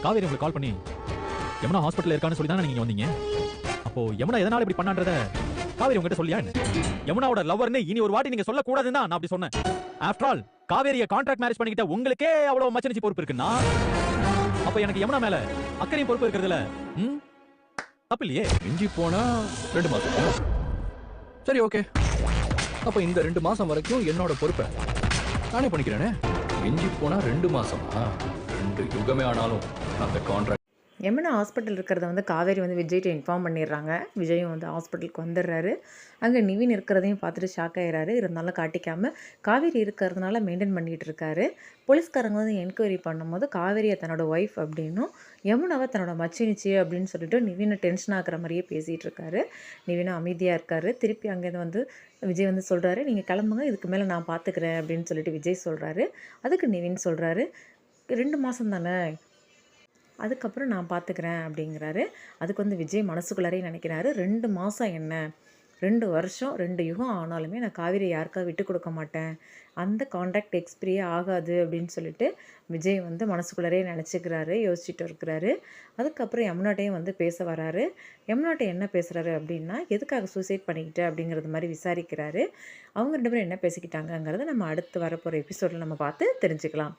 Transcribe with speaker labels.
Speaker 1: காவேரி உங்களுக்கு கால் பண்ணி யமுனா ஹாஸ்பிட்டல் இருக்கான்னு சொல்லி தானே நீங்க வந்தீங்க. அப்போ யமுனா எதனால இப்படி பண்ணான்றத காவேரி உங்ககிட்ட சொல்லியா என்ன? யமுனாவோட லவ்வர்னு இனி ஒரு வாட்டி நீங்க சொல்லக்கூடாதுன்னு தான் நான் அப்படி சொன்னேன். ஆஃப்டர் ஆல் காவேரியை கான்ட்ராக்ட் மேரேஜ் பண்ணிக்கிட்ட உங்களுக்கே அவ்வளவு மச்சனிச்சி பொறுப்பு இருக்குன்னா அப்ப எனக்கு யமுனா மேல அக்கறையும் பொறுப்பு இருக்கிறதுல தப்பு இல்லையே.
Speaker 2: மிஞ்சி போனா 2 மாசம். சரி, ஓகே. அப்ப இந்த 2 மாசம் வரைக்கும் என்னோட பொறுப்பை நானே பண்ணிக்கிறேனே. மிஞ்சி போனா 2 மாசமா? 2 யுகமே ஆனாலும் அந்த கான்ட்ராக்ட்.
Speaker 3: யமுனா ஹாஸ்பிட்டல் இருக்கிறத வந்து காவேரி வந்து விஜய்கிட்ட இன்ஃபார்ம் பண்ணிடுறாங்க. விஜயும் வந்து ஹாஸ்பிட்டலுக்கு வந்துடுறாரு. அங்கே நிவின் இருக்கிறதையும் பார்த்துட்டு ஷாக் ஆகிறாரு. இருந்தாலும் காட்டிக்காமல் காவேரி இருக்கிறதுனால மெயின்டைன் பண்ணிகிட்டு இருக்காரு. போலீஸ்காரங்க வந்து என்கொயரி பண்ணும்போது காவேரியை தன்னோட ஒய்ஃப் அப்படின்னும் யமுனாவை தன்னோட மச்சினிச்சி அப்படின்னு சொல்லிட்டு நிவினை டென்ஷன் ஆகிற மாதிரியே பேசிகிட்டு இருக்காரு. நிவினும் அமைதியாக இருக்காரு. திருப்பி அங்கேருந்து வந்து விஜய் வந்து சொல்கிறாரு, நீங்கள் கிளம்புங்க, இதுக்கு மேலே நான் பார்த்துக்கிறேன் அப்படின்னு சொல்லிட்டு விஜய் சொல்கிறாரு. அதுக்கு நிவின் சொல்கிறாரு, 2 மாதம் தானே, அதுக்கப்புறம் நான் பார்த்துக்கிறேன் அப்படிங்கிறாரு. அதுக்கு வந்து விஜய் மனசுக்குள்ளாரே நினைக்கிறாரு, 2 மாதம் என்ன, 2 வருஷம் 2 யுகம் ஆனாலுமே நான் காவேரி யாருக்காக விட்டு கொடுக்க மாட்டேன், அந்த கான்ட்ராக்ட் எக்ஸ்பிரியே ஆகாது அப்படின்னு சொல்லிட்டு விஜய் வந்து மனசுக்குள்ளாரே நினச்சிக்கிறாரு, யோசிச்சுட்டு இருக்கிறாரு. அதுக்கப்புறம் யமுனாட்டையும் வந்து பேச வராரு. யமுனாட்டை என்ன பேசுகிறாரு அப்படின்னா, எதுக்காக சூசைட் பண்ணிக்கிட்டு அப்படிங்கிறது மாதிரி விசாரிக்கிறாரு. அவங்க 2 பேரும் என்ன பேசிக்கிட்டாங்கங்கிறத நம்ம அடுத்து வரப்போகிற எபிசோடில் நம்ம பார்த்து தெரிஞ்சுக்கலாம்.